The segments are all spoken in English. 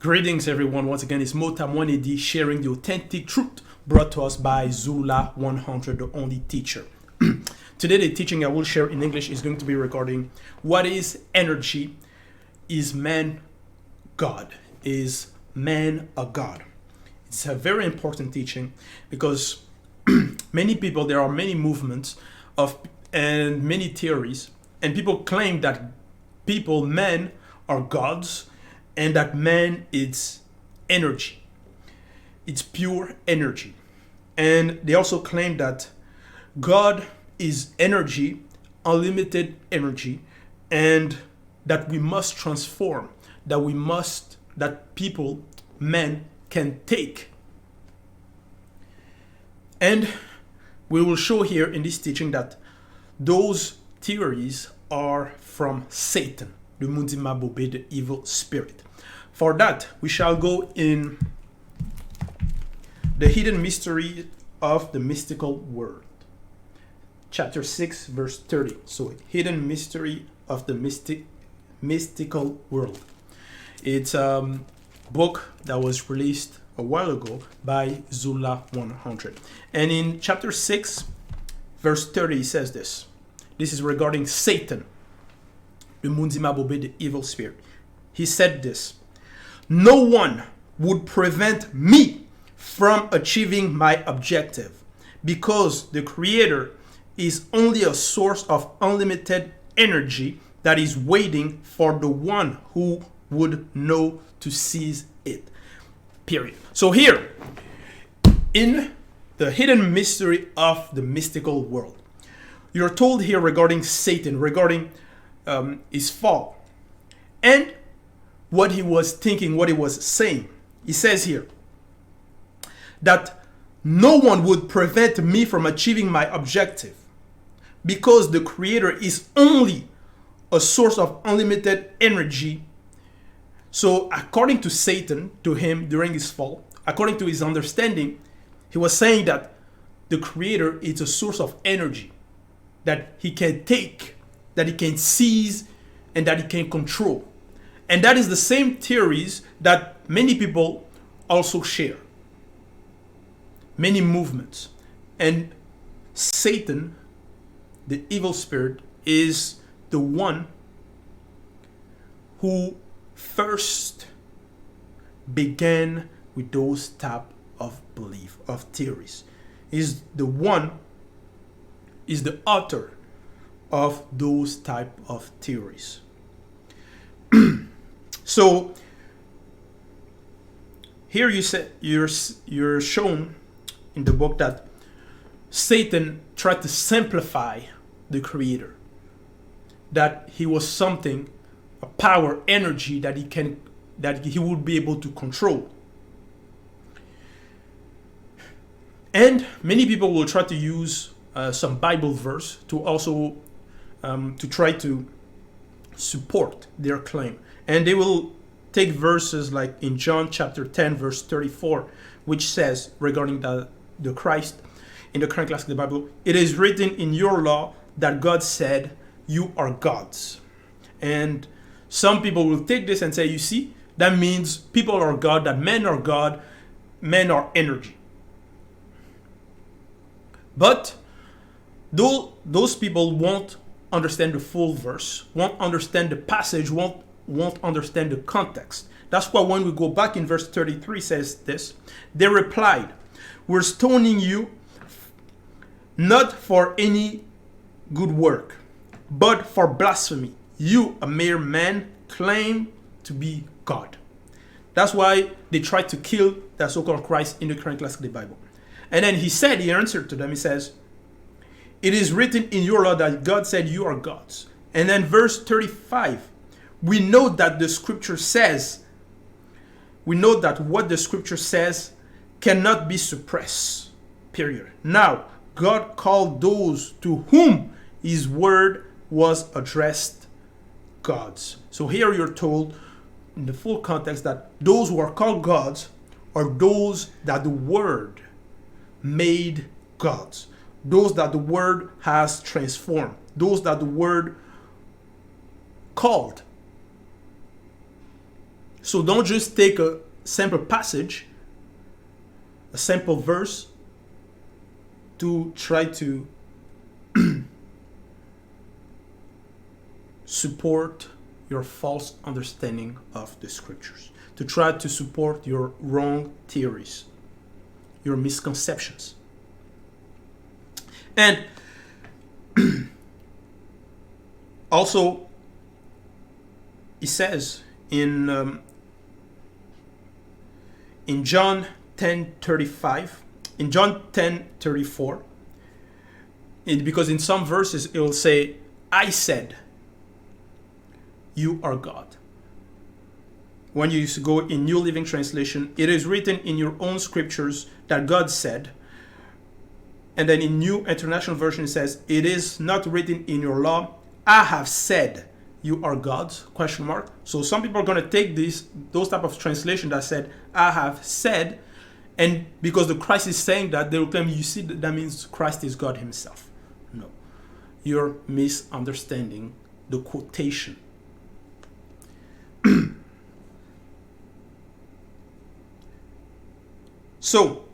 Greetings, everyone. Once again, it's Motam 1AD sharing the authentic truth brought to us by Zula 100, the only teacher. Today, the teaching I will share in English is going to be regarding what is energy? Is man God? Is man a God? It's a very important teaching because many people, there are many movements and many theories, and people claim that men are gods, and that man is energy. It's pure energy. And they also claim that God is energy, unlimited energy, and that we must transform, that people, men, can take. And we will show here in this teaching that those theories are from Satan, the Mundimabobe, the evil spirit. For that, we shall go in the hidden mystery of the mystical world. Chapter 6, verse 30. So, hidden mystery of the mystical world. It's a book that was released a while ago by Zula 100. And in chapter 6, verse 30, it says this. This is regarding Satan, the Mundimabobe, the evil spirit. He said this: "No one would prevent me from achieving my objective because the Creator is only a source of unlimited energy that is waiting for the one who would know to seize it." Period. So here, in the hidden mystery of the mystical world, you're told here regarding Satan, regarding his fall, and what he was thinking, what he was saying. He says here that no one would prevent me from achieving my objective because the Creator is only a source of unlimited energy. So according to Satan, to him during his fall, according to his understanding, he was saying that the Creator is a source of energy that he can take, that he can seize, and that he can control. And that is the same theories that many people also share. Many movements. And Satan, the evil spirit, is the one who first began with those type of belief, of theories. Is the author of those type of theories. So here you're shown in the book that Satan tried to simplify the Creator, that he was something, a power, energy that he would be able to control. And many people will try to use some Bible verse to also to try to support their claim. And they will take verses like in John chapter 10, verse 34, which says regarding the Christ in the current classic of the Bible, "It is written in your law that God said, you are gods." And some people will take this and say, you see, that means people are God, that men are God, men are energy. But those people won't understand the full verse, won't understand the passage, won't understand the context. That's why when we go back in verse 33 says this: "They replied, 'We're stoning you not for any good work, but for blasphemy. You, a mere man, claim to be God.'" That's why they tried to kill the so-called Christ in the current classic of the Bible. And then he answered to them, he says, "It is written in your law that God said you are gods." And then verse 35, we know that what the scripture says cannot be suppressed. Period. Now, God called those to whom his word was addressed gods. So here you're told in the full context that those who are called gods are those that the word made gods. Those that the word has transformed. Those that the word called. So don't just take a simple passage, a simple verse, to try to support your false understanding of the scriptures, to try to support your wrong theories, your misconceptions. And also, it says in John 10:35, in John 10:34, because in some verses it will say, I said, you are God. When you go in New Living Translation, it is written in your own scriptures that God said. And then in New International Version it says, it is not written in your law, I have said you are God's, question mark. So some people are going to take those type of translation that said, I have said, and because the Christ is saying that, they will claim, you see, that means Christ is God himself. No. You're misunderstanding the quotation. So,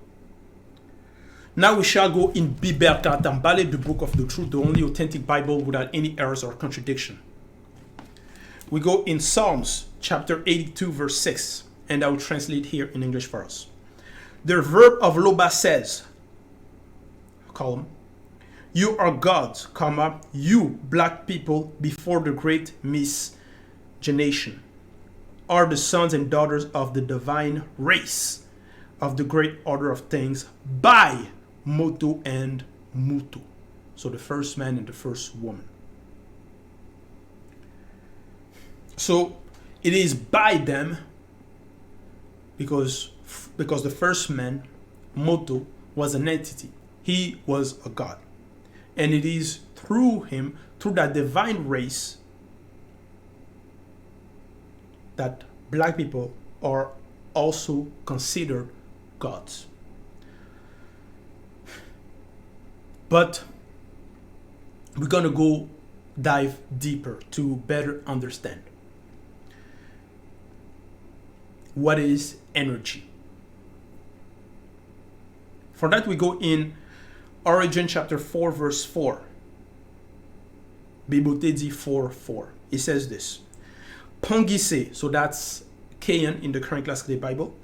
now we shall go in Bibèl, the book of the truth, the only authentic Bible without any errors or contradiction. We go in Psalms chapter 82 verse 6, and I will translate here in English for us. The verb of Loba says, column, you are gods, comma, you black people before the great miscegenation are the sons and daughters of the divine race of the great order of things by Moto and Mutu. So the first man and the first woman. So it is by them because the first man, Moto, was an entity. He was a god. And it is through him, through that divine race, that black people are also considered gods. But we're going to go dive deeper to better understand what is energy. For that we go in Origin chapter 4 verse 4. Bibotedi 4:4. It says this. Pongise, so that's Qu'est in the current classical Bible.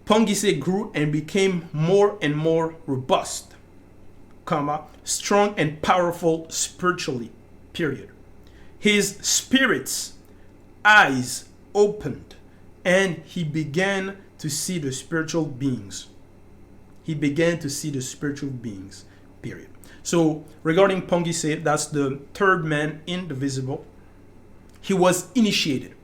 Pongise grew and became more and more robust, comma, strong and powerful spiritually, period. His spirit's eyes opened and he began to see the spiritual beings. He began to see the spiritual beings, period. So regarding Pongise, that's the third man in the visible. He was initiated.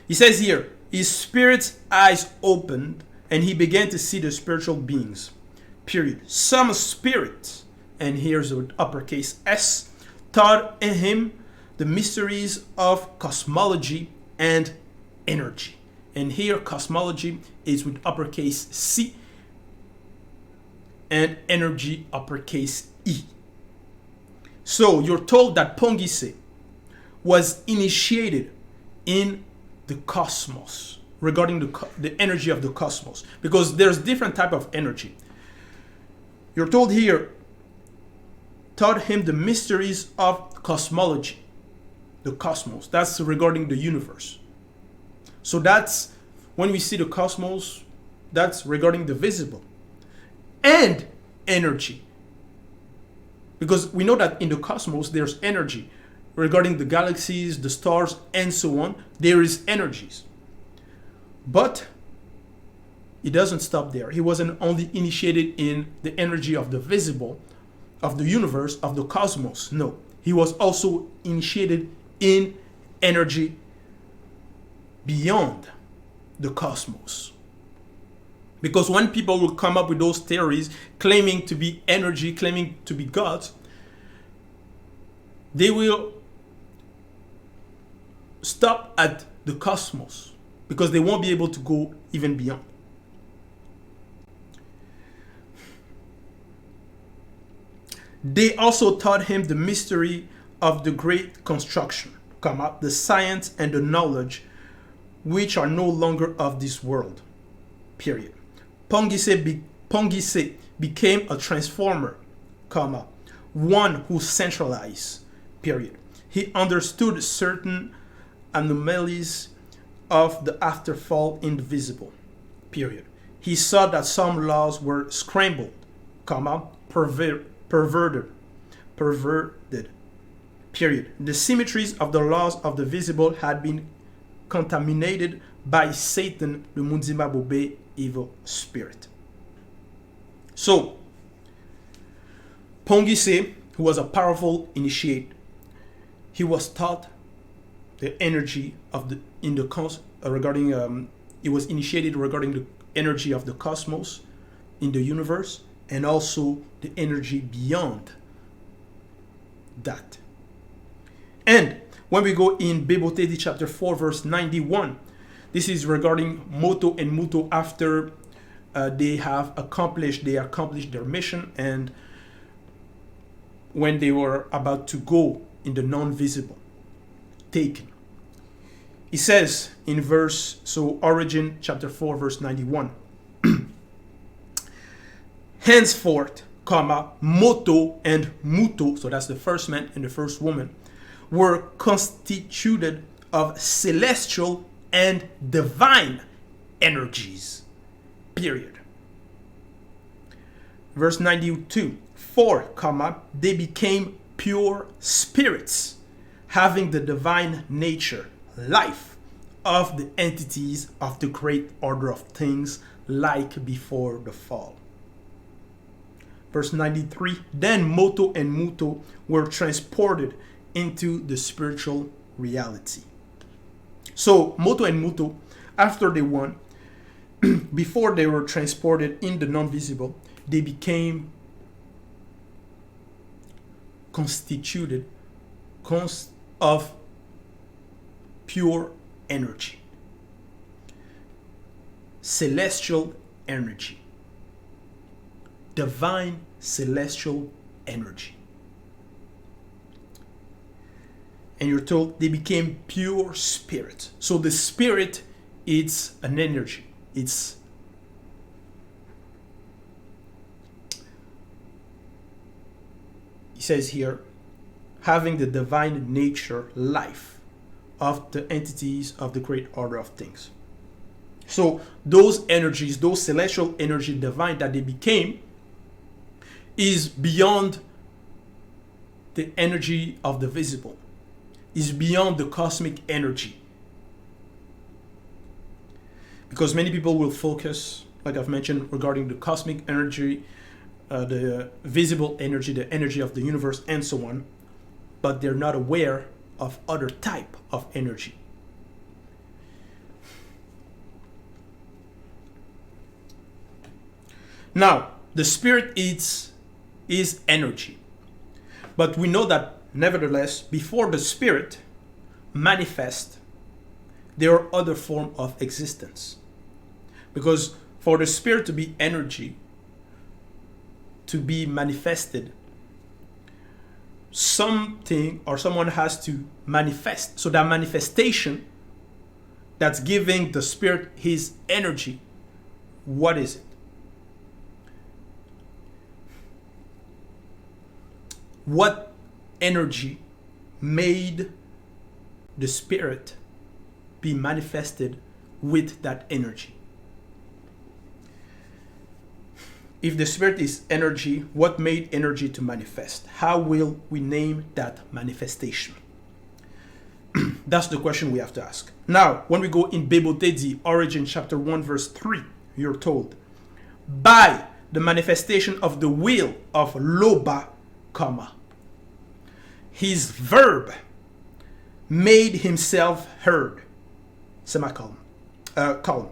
He says here, his spirit's eyes opened and he began to see the spiritual beings, period. Some spirits, and here's the uppercase S, taught him the mysteries of cosmology and energy. And here cosmology is with uppercase C and energy uppercase E. So you're told that Pongise was initiated in the cosmos, regarding the energy of the cosmos, because there's different type of energy. You're told here, taught him the mysteries of cosmology, the cosmos. That's regarding the universe. So that's when we see the cosmos, that's regarding the visible and energy, because we know that in the cosmos there's energy. Regarding the galaxies, the stars, and so on, there is energies. But it doesn't stop there. He wasn't only initiated in the energy of the visible, of the universe, of the cosmos. No, he was also initiated in energy beyond the cosmos. Because when people will come up with those theories, claiming to be energy, claiming to be gods, they will stop at the cosmos because they won't be able to go even beyond. They also taught him the mystery of the great construction, comma, the science and the knowledge which are no longer of this world, period. Pongise became a transformer, comma, one who centralized, period. He understood certain anomalies of the afterfall in the visible, period. He saw that some laws were scrambled, comma, perverted, period. The symmetries of the laws of the visible had been contaminated by Satan, the Mundima Bobe evil spirit. So, Pongise, who was a powerful initiate, he was taught the energy of the he was initiated regarding the energy of the cosmos in the universe, and also the energy beyond that. And when we go in Bibèl chapter 4 verse 91, this is regarding Moto and Muto after they accomplished their mission, and when they were about to go in the non-visible, taken. He says in Origin chapter 4 verse 91, henceforth, comma, Moto and Muto, so that's the first man and the first woman, were constituted of celestial and divine energies, period. Verse 92, for, comma, they became pure spirits, having the divine nature, life of the entities of the great order of things, like before the fall. Verse 93, then Moto and Muto were transported into the spiritual reality. So Moto and Muto, after they won, before they were transported in the non-visible, they became constituted of pure energy, celestial energy, divine celestial energy. And you're told they became pure spirit. So the spirit is an energy. He says here, having the divine nature, life of the entities of the great order of things. So those energies, those celestial energy, divine that they became, is beyond the energy of the visible, is beyond the cosmic energy. Because many people will focus, like I've mentioned, regarding the cosmic energy, the visible energy, the energy of the universe, and so on, but they're not aware of other type of energy. Now, the spirit is energy. But we know that, nevertheless, before the spirit manifests, there are other forms of existence. Because for the spirit to be energy, to be manifested, something or someone has to manifest. So that manifestation that's giving the spirit his energy, what is it? What energy made the spirit be manifested with that energy? If the spirit is energy, what made energy to manifest? How will we name that manifestation? That's the question we have to ask. Now, when we go in Bibèl, Origin chapter 1 verse 3, you're told, by the manifestation of the will of Loba, comma, his verb made himself heard, semicolon, colon.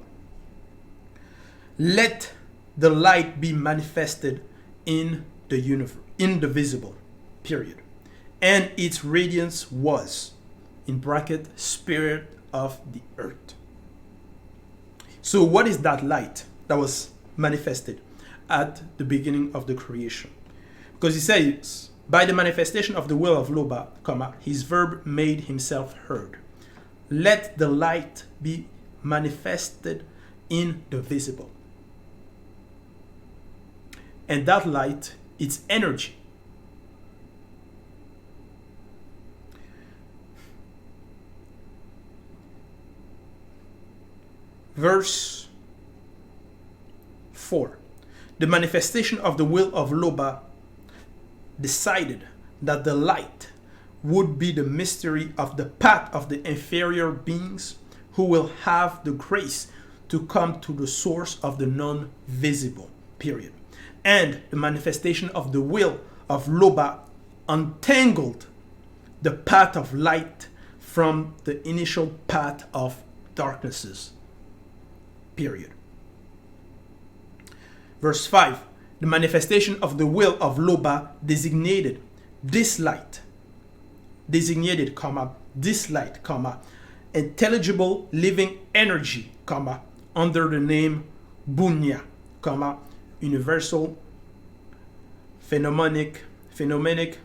Let the light be manifested in the universe, in the visible, period. And its radiance was, in bracket, spirit of the earth. So what is that light that was manifested at the beginning of the creation? Because he says, By the manifestation of the will of Loba, his verb made himself heard. Let the light be manifested in the visible. And that light, it's energy. Verse 4. The manifestation of the will of Loba decided that the light would be the mystery of the path of the inferior beings who will have the grace to come to the source of the non-visible, period. And the manifestation of the will of Loba untangled the path of light from the initial path of darknesses, period. Verse 5. The manifestation of the will of Loba designated this light, this light, intelligible living energy, under the name Bunya, universal phenomenic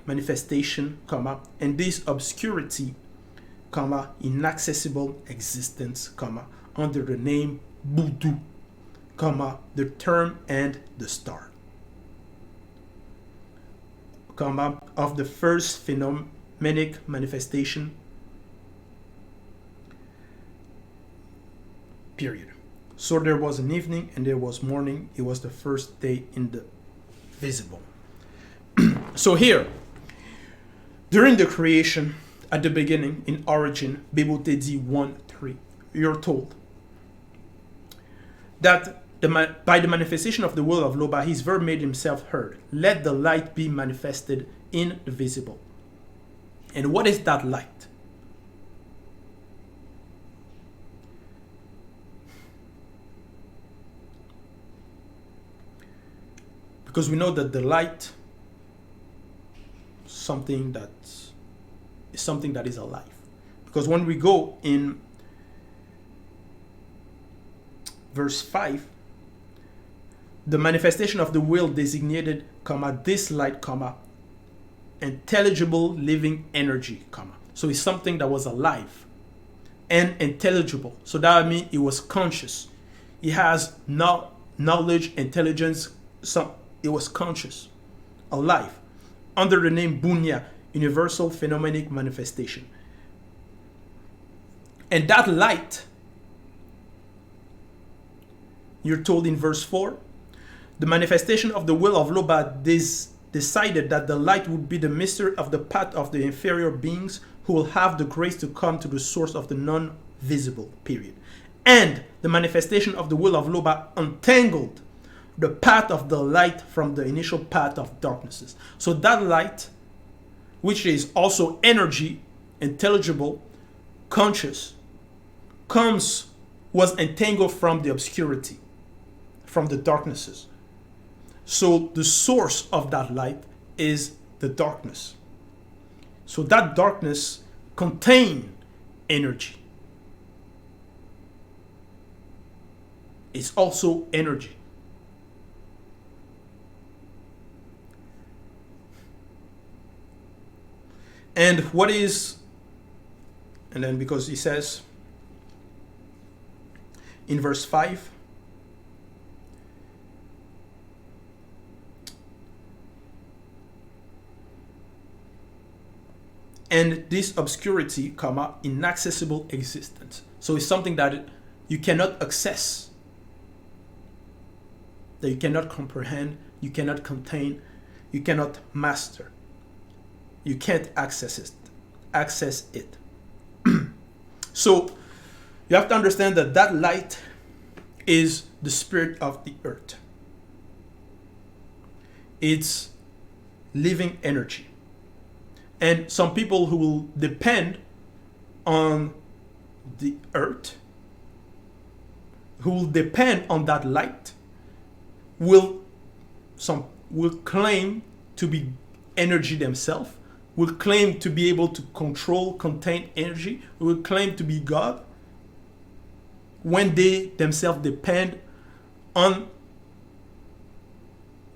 manifestation, and this obscurity, inaccessible existence, under the name Budu, the term and the star, of the first phenomenic manifestation, period. So there was an evening and there was morning. It was the first day in the visible. So here, during the creation, at the beginning, in origin, Bibèl 1:3, you're told that by the manifestation of the will of Loba, his verb made himself heard. Let the light be manifested in the visible. And what is that light? Because we know that the light is something that is alive. Because when we go in verse 5, the manifestation of the will designated, this light, intelligible living energy, So it's something that was alive and intelligible. So that means it was conscious. It has knowledge, intelligence. It was conscious, alive, under the name Bunya, universal phenomenic manifestation. And that light, you're told in verse 4, the manifestation of the will of Loba decided that the light would be the mystery of the path of the inferior beings who will have the grace to come to the source of the non-visible, period. And the manifestation of the will of Loba untangled the path of the light from the initial path of darknesses. So that light, which is also energy, intelligible, conscious, was entangled from the obscurity, from the darknesses. So the source of that light is the darkness. So that darkness contains energy. It's also energy. And what is, and then because he says in verse 5, and this obscurity, inaccessible existence. So it's something that you cannot access, that you cannot comprehend, you cannot contain, you cannot master. You can't access it. So you have to understand that that light is the spirit of the earth. It's living energy. And some people who will depend on the earth, who will depend on that light, will claim to be energy themselves, will claim to be able to control, contain energy, will claim to be God, when they themselves depend on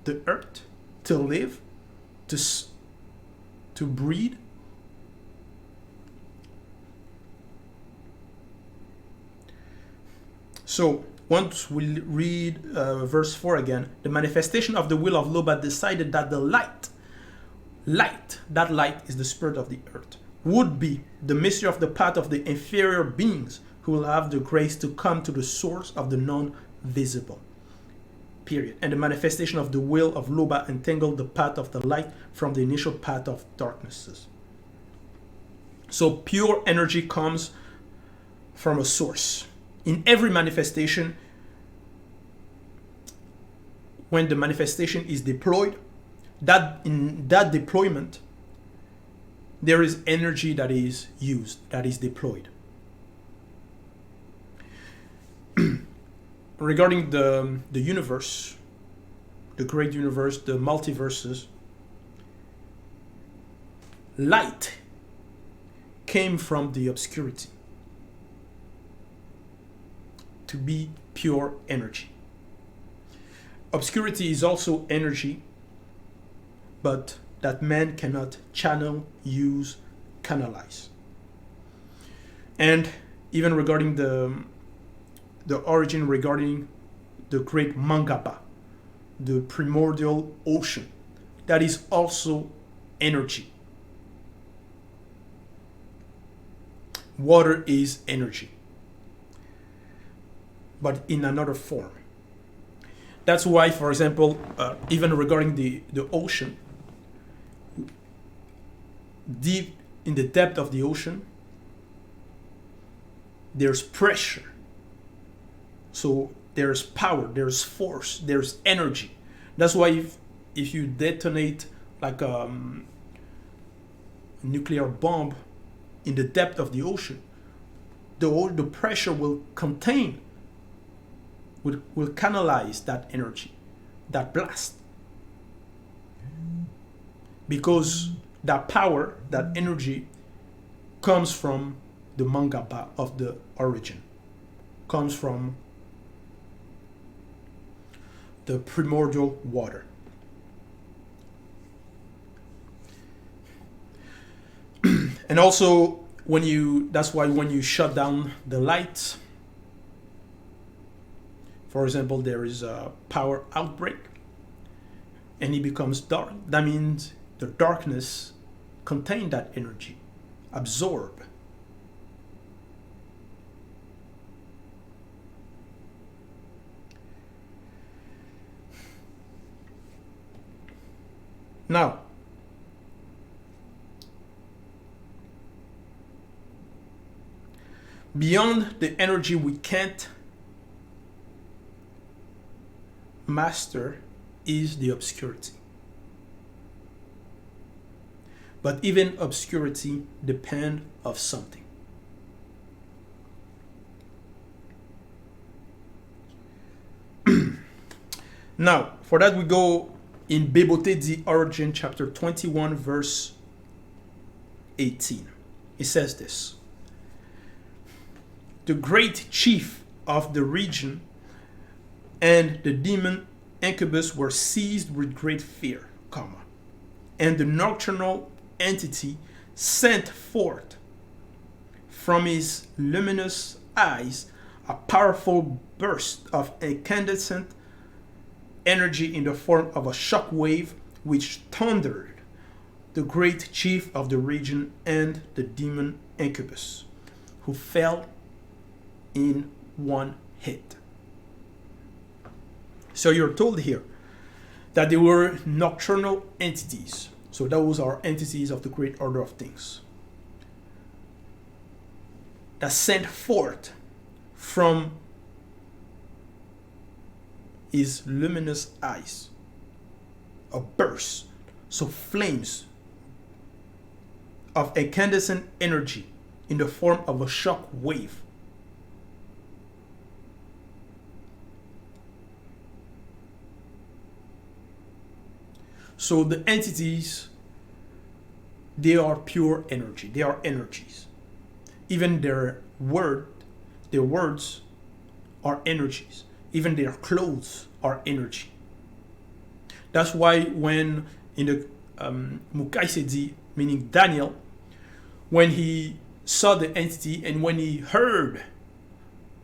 the earth to live, to breed. So once we read verse 4 again, the manifestation of the will of Loba decided that the light, that light is the spirit of the earth, would be the mystery of the path of the inferior beings who will have the grace to come to the source of the non-visible. Period. And the manifestation of the will of Loba entangled the path of the light from the initial path of darknesses. So pure energy comes from a source. In every manifestation, when the manifestation is deployed, in that deployment, there is energy that is used, that is deployed. Regarding the universe, the great universe, the multiverses, light came from the obscurity to be pure energy. Obscurity is also energy, but that man cannot channel, use, canalize. And even regarding the origin, regarding the great Mangaba, the primordial ocean, that is also energy. Water is energy, but in another form. That's why, for example, even regarding the ocean, deep in the depth of the ocean, there's pressure. So there's power, there's force, there's energy. That's why if you detonate like a nuclear bomb in the depth of the ocean, the pressure will contain, will canalize that energy, that blast. Because that power, that energy comes from the Mangaba of the origin, comes from the primordial water. And also, that's why when you shut down the lights, for example, there is a power outbreak and it becomes dark. That means the darkness contains that energy, absorb. Now, beyond the energy we can't master is the obscurity. But even obscurity depends on something. Now, for that we go in Mandaté, the origin, chapter 21, verse 18. It says this: the great chief of the region and the demon incubus were seized with great fear, and the nocturnal entity sent forth from his luminous eyes a powerful burst of incandescent energy in the form of a shock wave which thundered the great chief of the region and the demon incubus, who fell in one hit. So you're told here that there were nocturnal entities. So those are entities of the great order of things that sent forth from his luminous eyes a burst, so flames of incandescent energy in the form of a shock wave. So the entities, they are pure energy. They are energies. Even their words are energies. Even their clothes are energy. That's why when in the Mukaisedi meaning Daniel, when he saw the entity and when he heard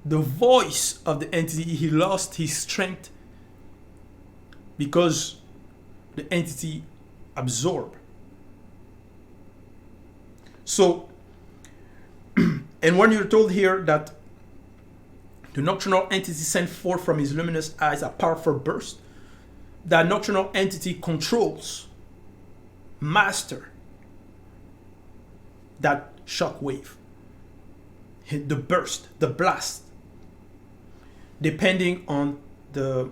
the voice of the entity, he lost his strength because the entity absorbed. So, and when you're told here that the nocturnal entity sent forth from his luminous eyes a powerful burst, that nocturnal entity controls, master that shock wave, the burst, the blast, depending on the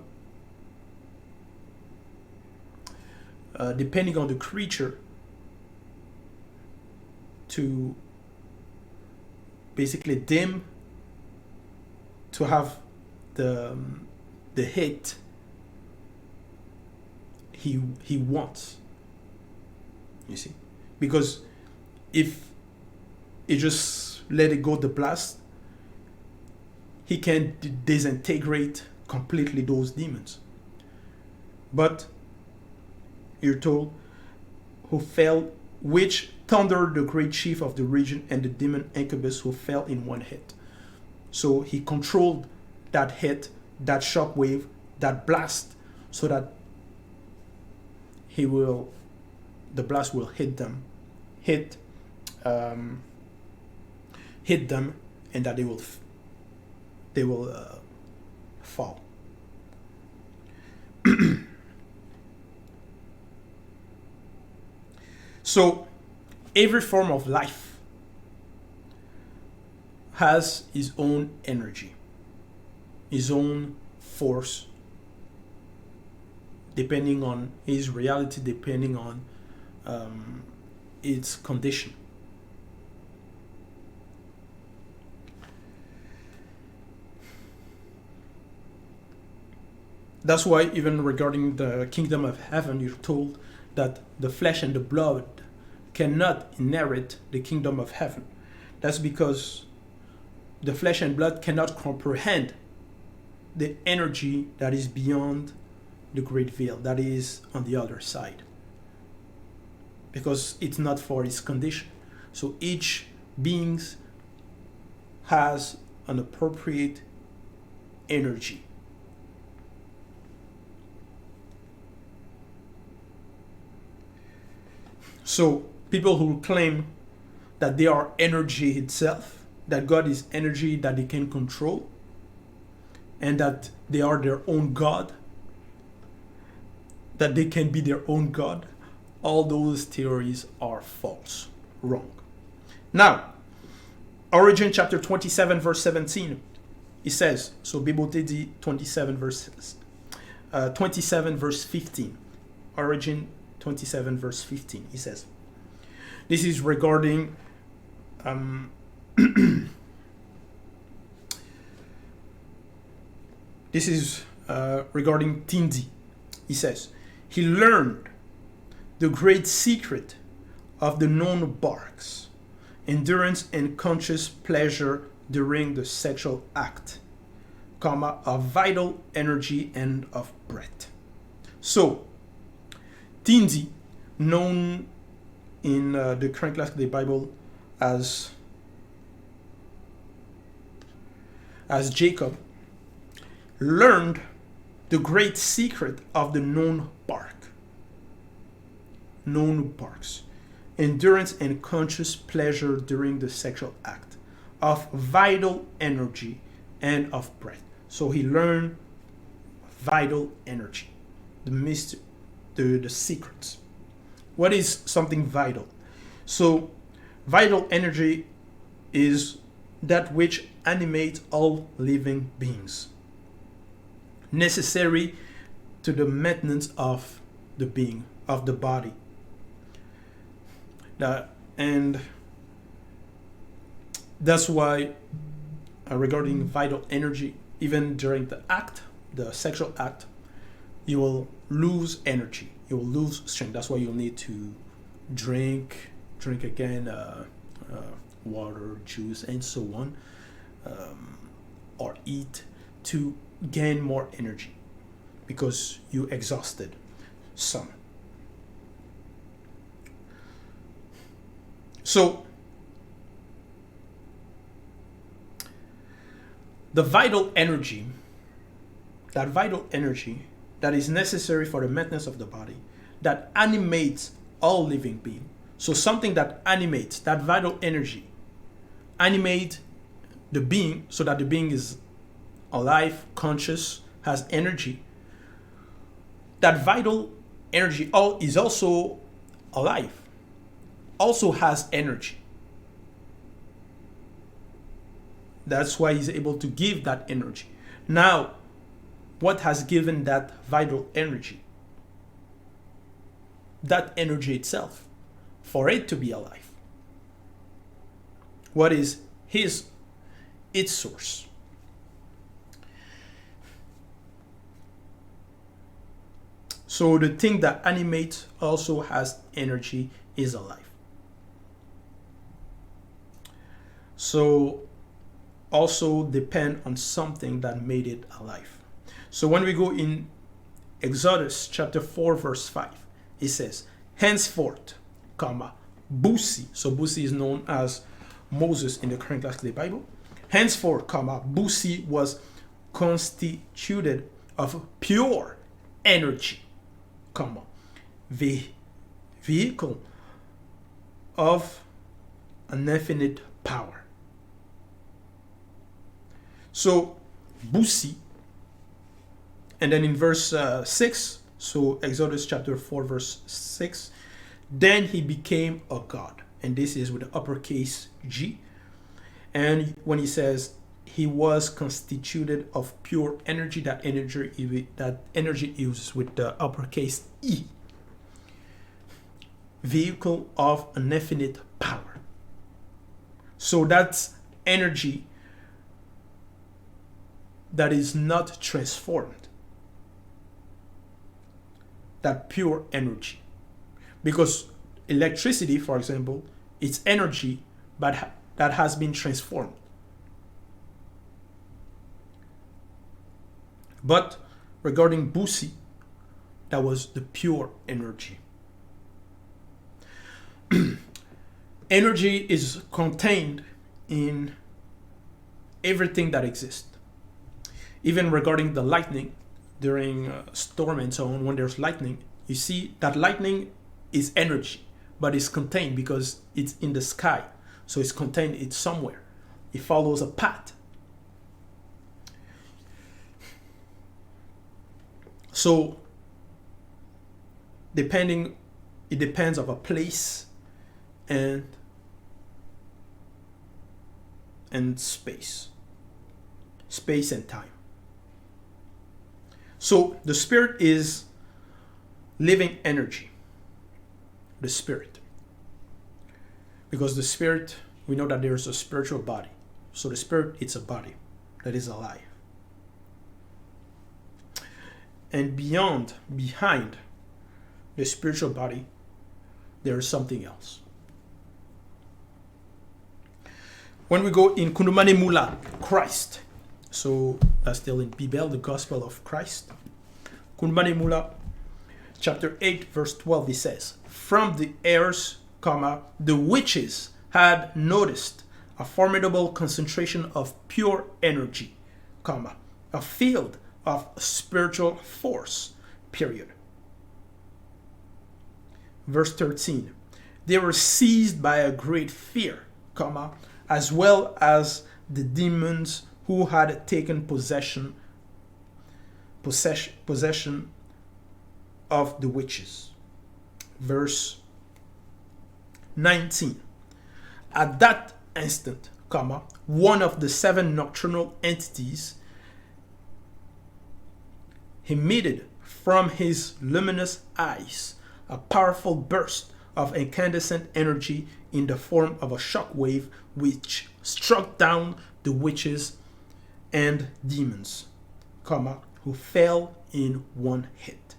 creature, to basically dim, to have the hit he wants. You see, because if he just let it go, the blast, he can disintegrate completely those demons. But you're told, who fell, which thundered the great chief of the region and the demon incubus, who fell in one hit. So he controlled that hit, that shock wave, that blast, so that the blast will hit them, and that they will fall. So every form of life has his own energy, his own force, depending on his reality, depending on its condition. That's why even regarding the kingdom of heaven, you're told that the flesh and the blood cannot inherit the kingdom of heaven. That's because the flesh and blood cannot comprehend the energy that is beyond the great veil, that is on the other side, because it's not for its condition. So each being has an appropriate energy. So people who claim that they are energy itself, that God is energy that they can control, and that they are their own God, that they can be their own God, all those theories are false, wrong. Now, Origin chapter 27 verse 17, it says, so Bibèl dit 27 verse 15, Origin 27 verse 15, he says, this is regarding regarding Tindi. He says, he learned the great secret of the known barks, endurance and conscious pleasure during the sexual act, of vital energy and of breath. So, Tindi, known in the current class of the Bible as Jacob, learned the great secret of the known barks, endurance and conscious pleasure during the sexual act, of vital energy and of breath. So he learned vital energy, the secrets. What is something vital? So vital energy is that which animates all living beings, necessary to the maintenance of the being, of the body. And that's why regarding vital energy, even during the act, the sexual act, you will lose energy, you will lose strength. That's why you'll need to drink again, water, juice, and so on, or eat to gain more energy because you exhausted some. So the vital energy that is necessary for the maintenance of the body, that animates all living being. So something that animates, that vital energy, animate the being so that the being is alive, conscious, has energy. That vital energy is also alive, also has energy. That's why he's able to give that energy. Now, what has given that vital energy? That energy itself, for it to be alive. What is its source? So the thing that animates, also has energy, is alive. So also depend on something that made it alive. So when we go in Exodus chapter 4 verse 5, it says, henceforth, Busi. So Busi is known as Moses in the current classical Bible. Henceforth, Busi was constituted of pure energy, vehicle of an infinite power. So Busi, and then in verse 6, so Exodus chapter 4 verse 6, then he became a god, and this is with the uppercase G. And when he says he was constituted of pure energy, that energy is with the uppercase E, vehicle of an infinite power. So that's energy that is not transformed, that pure energy. Because electricity, for example, it's energy, but that has been transformed. But regarding Busi, that was the pure energy. Energy is contained in everything that exists. Even regarding the lightning, during a storm and so on, when there's lightning, you see that lightning is energy, but it's contained because it's in the sky. So it's contained, it's somewhere. It follows a path. So it depends of a place and space and time. So the spirit is living energy, the spirit. Because the spirit, we know that there's a spiritual body. So the spirit, it's a body that is alive. And behind the spiritual body, there is something else. When we go in Kundumane Mula, Christ. So that's still in Bibèl, the Gospel of Christ. Kundumane Mula, chapter 8, verse 12, it says, from the heirs, the witches had noticed a formidable concentration of pure energy, a field of spiritual force, period. Verse 13, they were seized by a great fear, as well as the demons who had taken possession of the witches. Verse 19, at that instant, one of the 7 nocturnal entities emitted from his luminous eyes a powerful burst of incandescent energy in the form of a shock wave which struck down the witches and demons, who fell in one hit.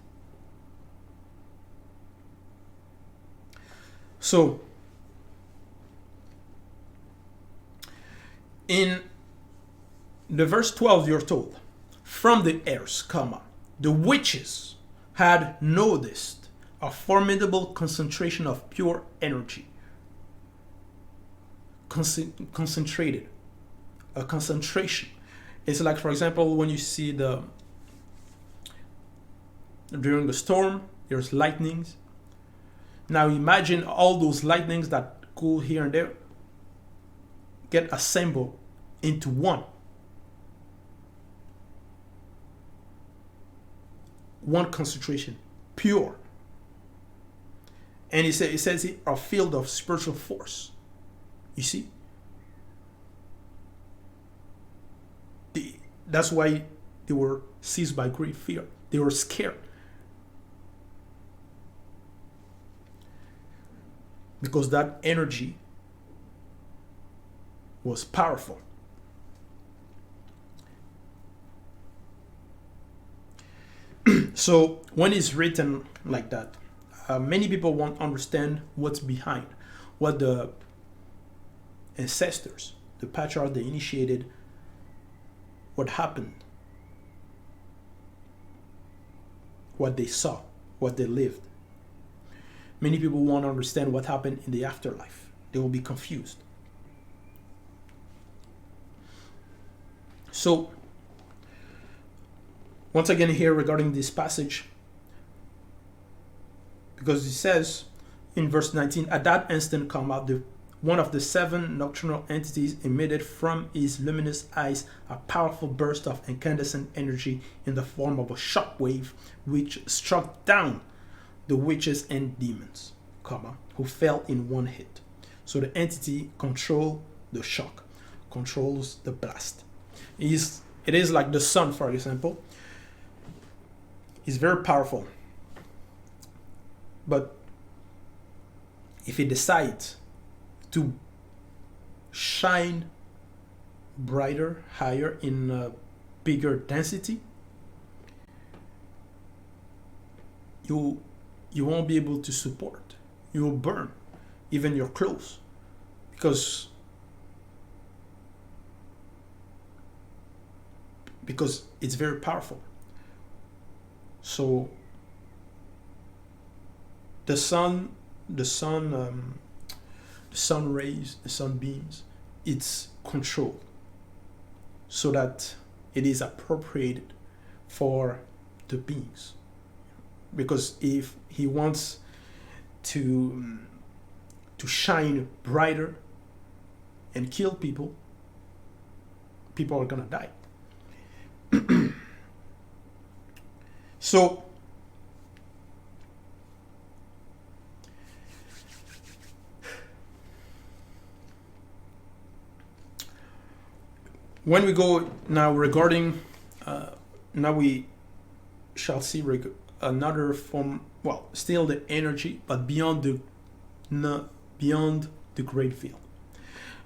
So, in the verse 12, you're told, from the heirs, the witches had noticed a formidable concentration of pure energy. concentrated, a concentration. It's like, for example, when you see during the storm, there's lightnings. Now imagine all those lightnings that go here and there get assembled into one concentration, pure. And it says it a field of spiritual force. You see? That's why they were seized by great fear. They were scared. Because that energy was powerful. So when it's written like that, many people won't understand what's behind, what the ancestors, the patriarchs, they initiated, what happened, what they saw, what they lived. Many people won't understand what happened in the afterlife. They will be confused. So, once again here regarding this passage, because it says in verse 19, at that instant come out one of the 7 nocturnal entities emitted from his luminous eyes a powerful burst of incandescent energy in the form of a shock wave, which struck down the witches and demons, who fell in one hit. So the entity controls the shock, controls the blast. It is like the sun, for example. It's very powerful. But if it decides to shine brighter, higher, in a bigger density, you won't be able to support. You will burn even your clothes, because it's very powerful. So the sun rays, the sunbeams, it's controlled so that it is appropriated for the beings. Because if he wants to shine brighter and kill people, people are gonna die. So when we go now regarding, now we shall see another form, well, still the energy, but beyond the great veil.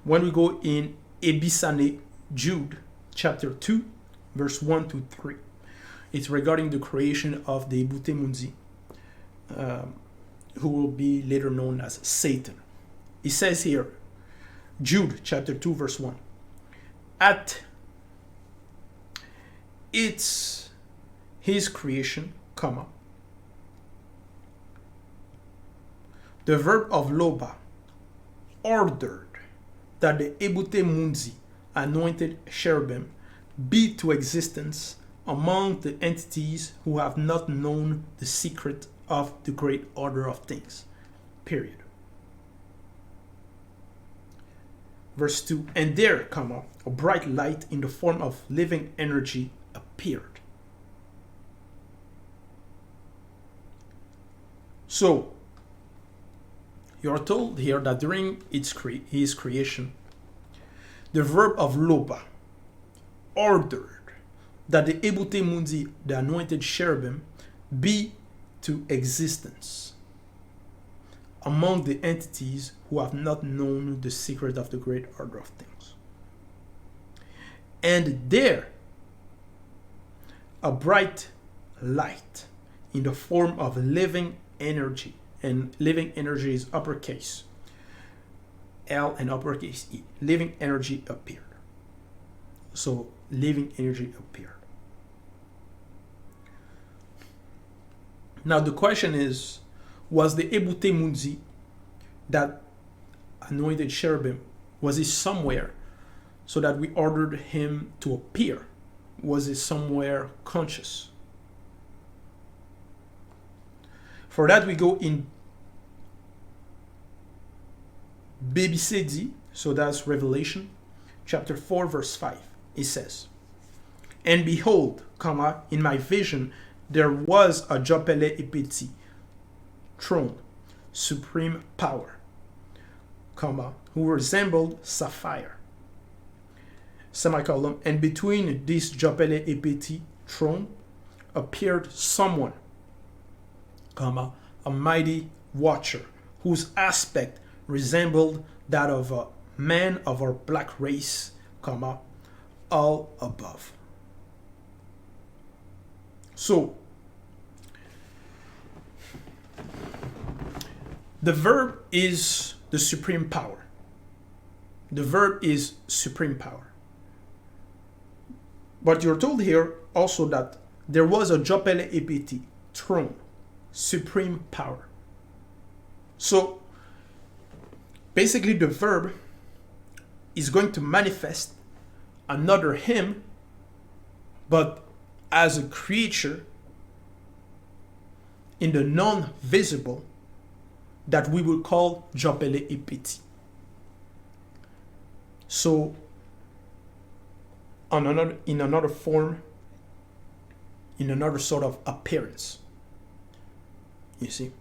When we go in Ebisane, Jude, chapter 2, verse 1 to 3, it's regarding the creation of the Ebute Mundi, who will be later known as Satan. It says here, Jude, chapter 2, verse 1, at it's his creation, the verb of loba ordered that the Ebute Mundi, anointed cherubim, be to existence among the entities who have not known the secret of the great order of things. Period. Verse 2, and there, a bright light in the form of living energy appeared. So, you are told here that during his creation, the verb of loba ordered that the Ebute Mundi, the anointed cherubim, be to existence among the entities who have not known the secret of the great order of things. And there, a bright light in the form of living energy, and living energy is uppercase L and uppercase E. Living energy appeared. So living energy appeared. Now the question is, was the Ebute Mundi, that anointed cherubim, Was he somewhere so that we ordered him to appear? Was he somewhere conscious? For that we go in Bibèl, so that's Revelation, chapter 4, verse 5. It says, "And behold, in my vision, there was a Qu'est, est-il, throne, supreme power, who resembled sapphire, semicolon, and between this Qu'est, est-il throne appeared someone, a mighty watcher, whose aspect resembled that of a man of our black race, all above." So, the verb is the supreme power. The verb is supreme power. But you're told here also that there was a Qu'est, est-il, throne, supreme power. So, basically the verb is going to manifest another him, but as a creature in the non-visible that we will call Qu'est, est-il. So, in another form, in another sort of appearance. You see?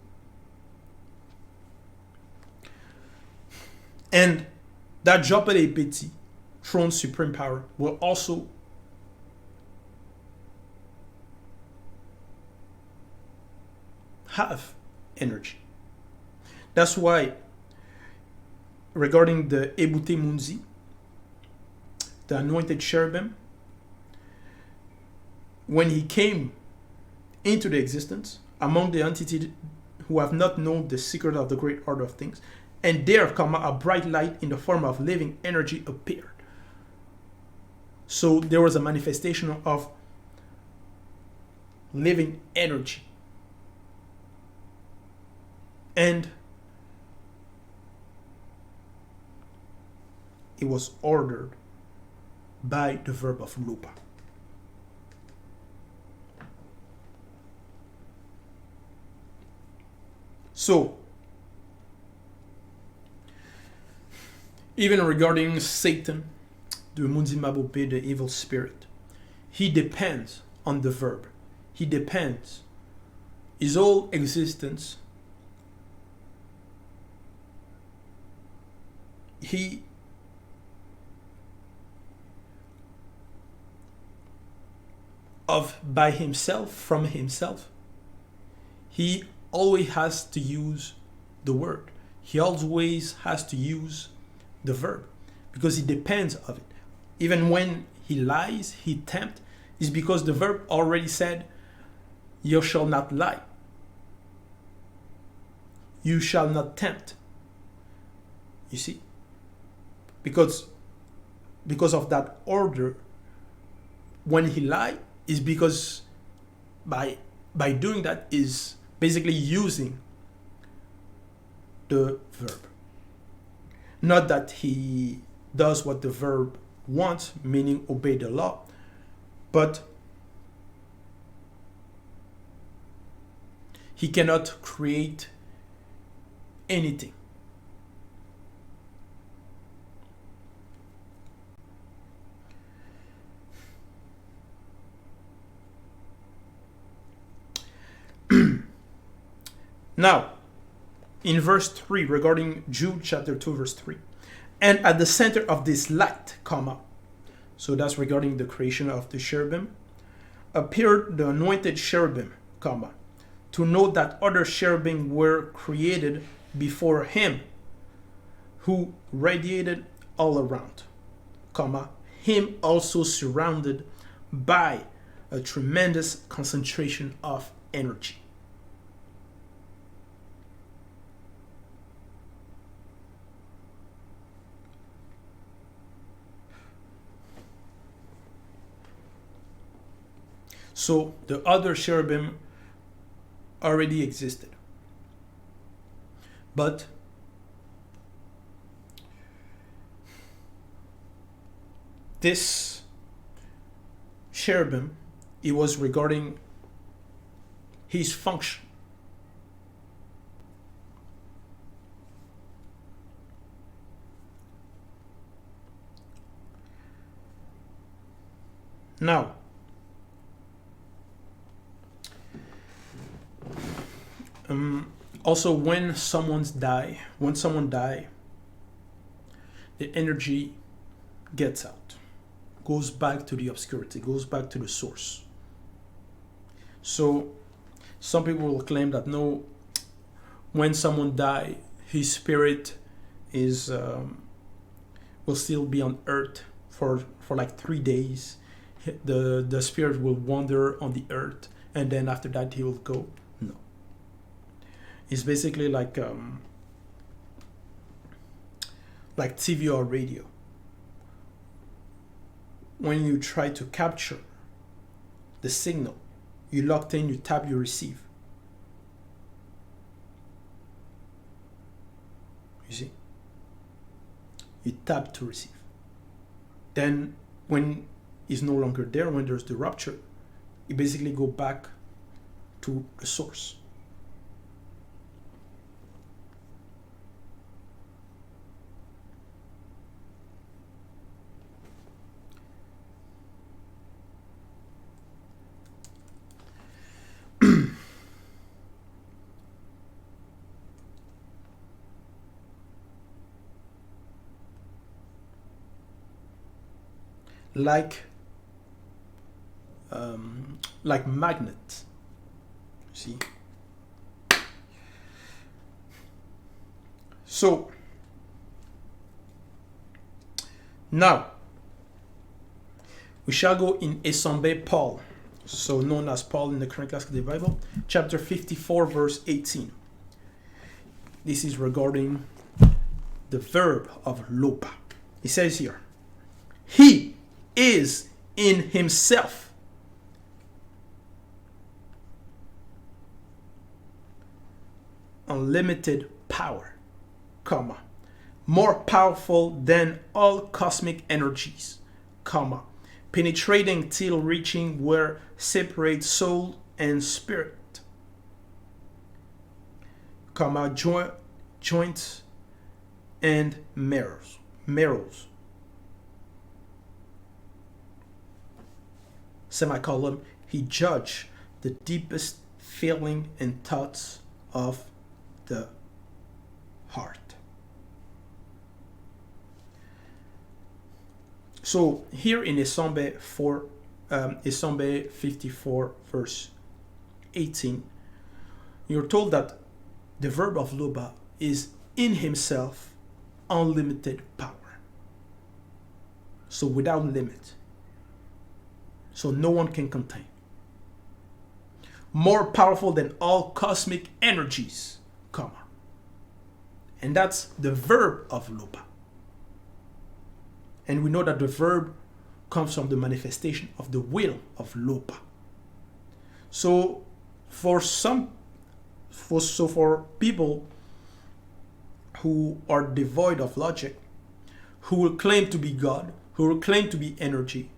And that Qu'est, est-il, throne, supreme power, will also have energy. That's why, regarding the Ebute Munzi, the anointed cherubim, when he came into the existence among the entities who have not known the secret of the great order of things, and there, a bright light in the form of living energy appeared. So there was a manifestation of living energy. And it was ordered by the verb of lupa. So, even regarding Satan, the Mundi Mabope, the evil spirit, he depends on the verb. He depends. His whole existence, he by himself, from himself, he always has to use the word. He always has to use the verb because he depends of it. Even when he lies, he tempts, is because the verb already said, "You shall not lie. You shall not tempt." You see? Because of that order, when he lies, is because by doing that is basically using the verb. Not that he does what the verb wants, meaning obey the law, but he cannot create anything. Now, in verse 3, regarding Jude chapter 2, verse 3, "And at the center of this light, so that's regarding the creation of the cherubim, appeared the anointed cherubim, to know that other cherubim were created before him, who radiated all around, him also surrounded by a tremendous concentration of energy." So the other cherubim already existed. But this cherubim, it was regarding his function. Now, also when someone die, the energy gets out, goes back to the obscurity, goes back to the source. So some people will claim that no, when someone die, his spirit is will still be on earth for like 3 days. The spirit will wander on the earth, and then after that he will go. No, it's basically like TV or radio. When you try to capture the signal, you locked in, you tap, you receive. You see? You tap to receive. Then when it's no longer there, when there's the rupture, you basically go back to the source. Like magnet. See? So now we shall go in Enseignant Paul, so known as Paul in the current class of the Bible, chapter 54, verse 18. This is regarding the verb of lopa. It says here, he is in himself unlimited power, comma, more powerful than all cosmic energies, comma, penetrating till reaching where separate soul and spirit, comma, joints and marrows, semicolon, he judged the deepest feeling and thoughts of the heart. So here in Enseignant 54 verse 18, you're told that the verb of loba is in himself unlimited power. So without limit. So no one can contain. More powerful than all cosmic energies, comma. And that's the verb of lopa. And we know that the verb comes from the manifestation of the will of lopa. So for people who are devoid of logic, who will claim to be God, who will claim to be energy,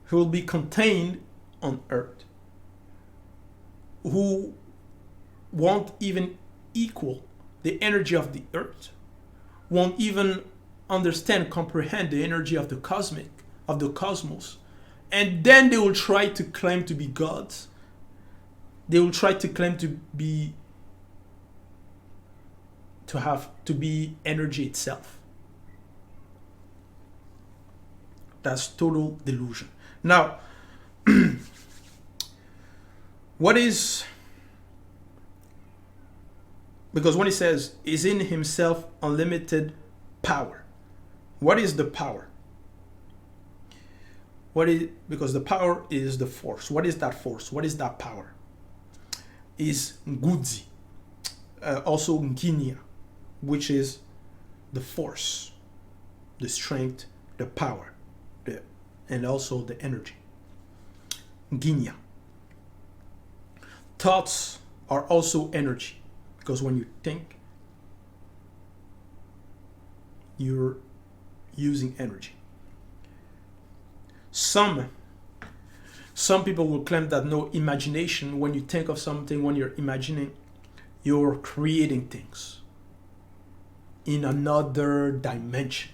who will be contained on earth, who won't even equal the energy of the earth, won't even understand, comprehend the energy of the cosmos, and then they will try to claim to be gods. They will try to claim to be energy itself. That's total delusion. Now, because when he says is in himself unlimited power, what is the power? Because the power is the force. What is that force? What is that power? Is ngudzi, also nginia, which is the force, the strength, the power, and also the energy. Nginia. Thoughts are also energy, because when you think, you're using energy. Some people will claim that no imagination, when you think of something, when you're imagining, you're creating things in another dimension.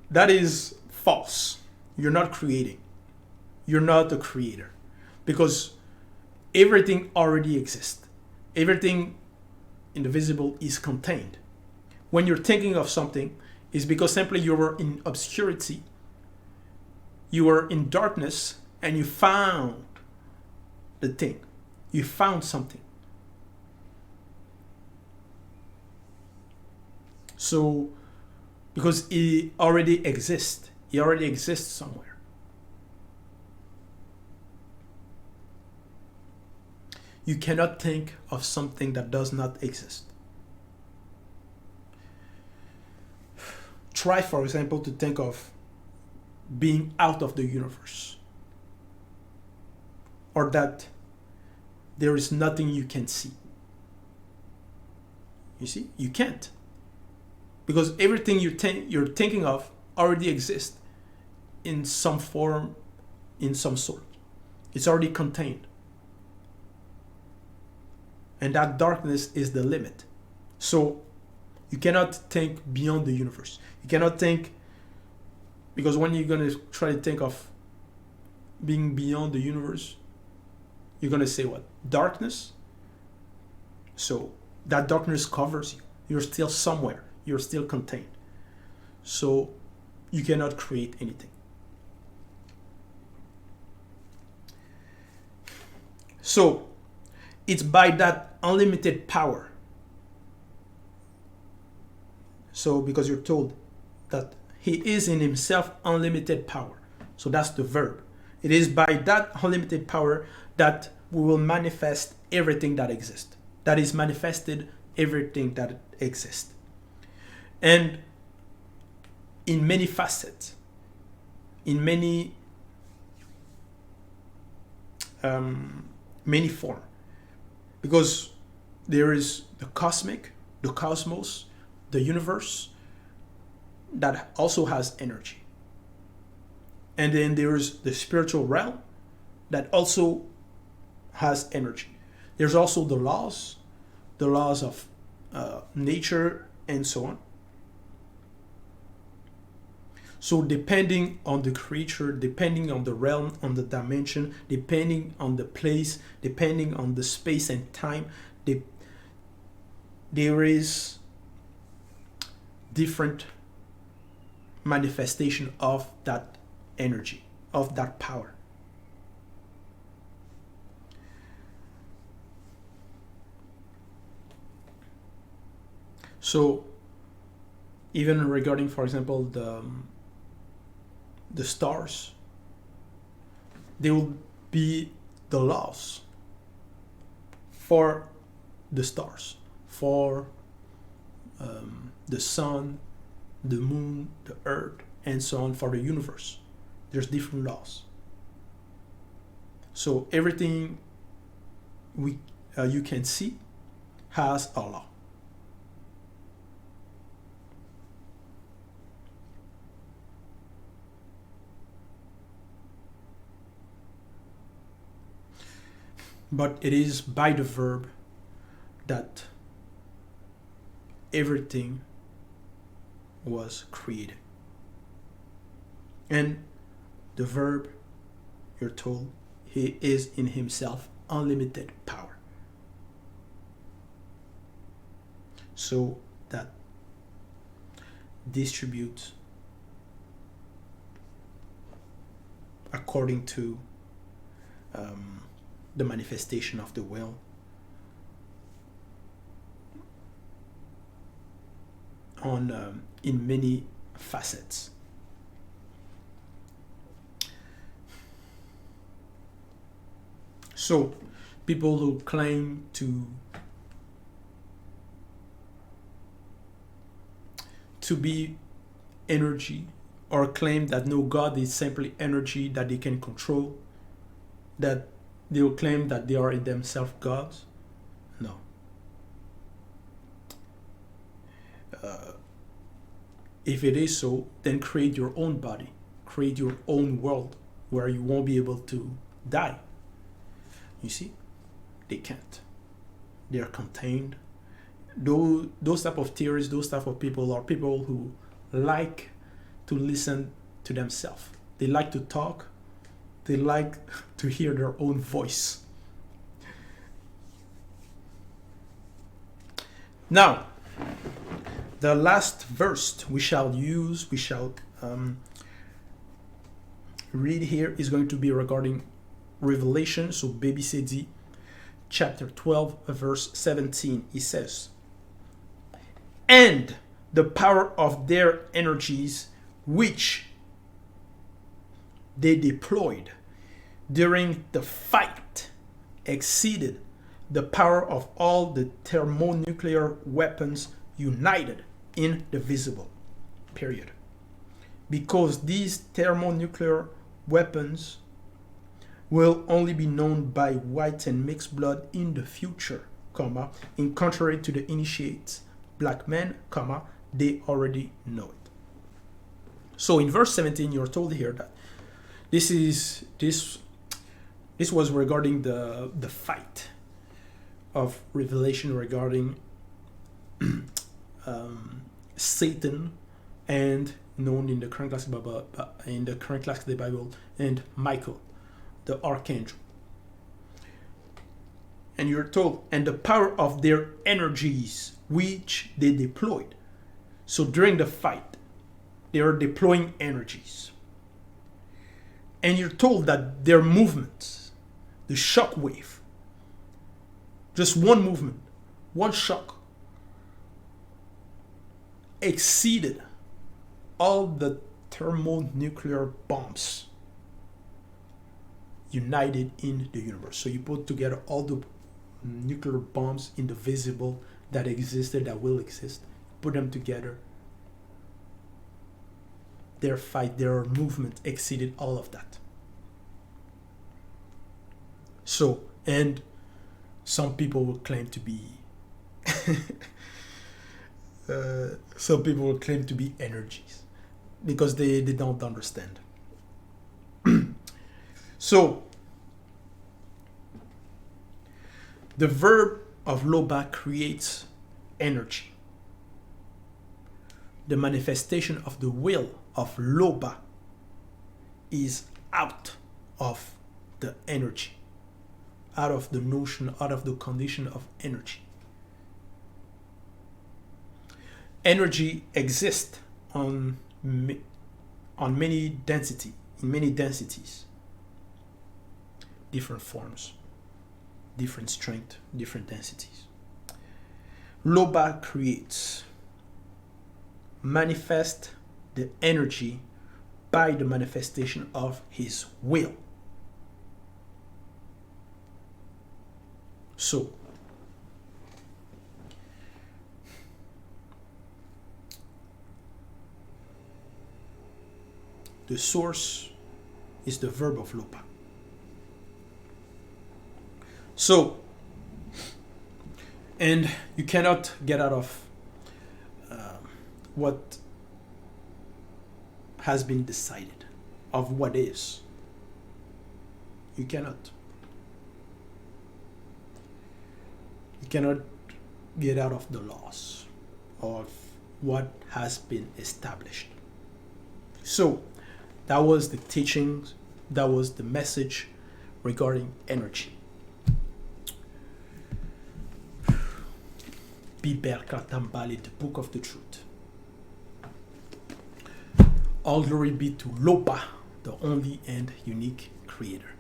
That is false. You're not creating. You're not a creator. Because everything already exists. Everything in the visible is contained. When you're thinking of something, it's because simply you were in obscurity, you were in darkness, and you found the thing. You found something. So, because it already exists. It already exists somewhere. You cannot think of something that does not exist. Try, for example, to think of being out of the universe, or that there is nothing you can see. You see, you can't, because everything you're thinking of already exists in some form, in some sort. It's already contained, and that darkness is the limit. So you cannot think beyond the universe. You cannot think, because when you're going to try to think of being beyond the universe, you're going to say what? Darkness? So that darkness covers you. You're still somewhere. You're still contained. So you cannot create anything. So it's by that unlimited power. So because you're told that he is in himself unlimited power. So that's the verb. It is by that unlimited power that we will manifest everything that exists. That is manifested everything that exists. And in many facets, in many forms. Because there is the cosmic, the cosmos, the universe, that also has energy. And then there is the spiritual realm that also has energy. There's also the laws of nature, and so on. So depending on the creature, depending on the realm, on the dimension, depending on the place, depending on the space and time, there is different manifestation of that energy, of that power. So even regarding, for example, the stars, there will be the laws for the stars, for the sun, the moon, the earth, and so on, for the universe. There's different laws. So everything you can see has a law. But it is by the verb that everything was created. And the verb, you're told, he is in himself unlimited power. So that distributes according to the manifestation of the will, on in many facets. So people who claim to be energy, or claim that no, God is simply energy that they can control, that they will claim that they are in themselves gods. No. If it is so, then create your own body. create your own world where you won't be able to die. You see, they can't. They are contained. Those type of theories, those type of people are people who like to listen to themselves. They like to talk. They like to hear their own voice. Now, the last verse we shall read here is going to be regarding Revelation. So, Baby Sedi, chapter 12, verse 17. It says, "And the power of their energies, which they deployed during the fight, exceeded the power of all the thermonuclear weapons united in the visible." Period. Because these thermonuclear weapons will only be known by white and mixed blood in the future, comma, in contrary to the initiates, black men, comma, they already know it. So in verse 17, you're told here that this was regarding the fight of Revelation regarding Satan, and known in the current classic Bible, and Michael, the archangel. And you're told, and the power of their energies which they deployed. So during the fight, they are deploying energies. And you're told that their movements, the shock wave, just one movement, one shock, exceeded all the thermonuclear bombs united in the universe. So you put together all the nuclear bombs in the visible that existed, that will exist, put them together. Their fight, their movement exceeded all of that. So, and some people will claim to be energies because they don't understand. So, the verb of loba creates energy. The manifestation of the will of loba is out of the energy, out of the notion, out of the condition of energy. Energy exists on many density, in many densities, different forms, different strength, different densities. Loba creates, manifest the energy by the manifestation of his will. So, the source is the verb of loba. So, and you cannot get out of what has been decided, of what is. You cannot. You cannot get out of the laws of what has been established. So, that was the teachings, that was the message regarding energy. Bibèl Katambali, the book of the truth. All glory be to Loba, the only and unique creator.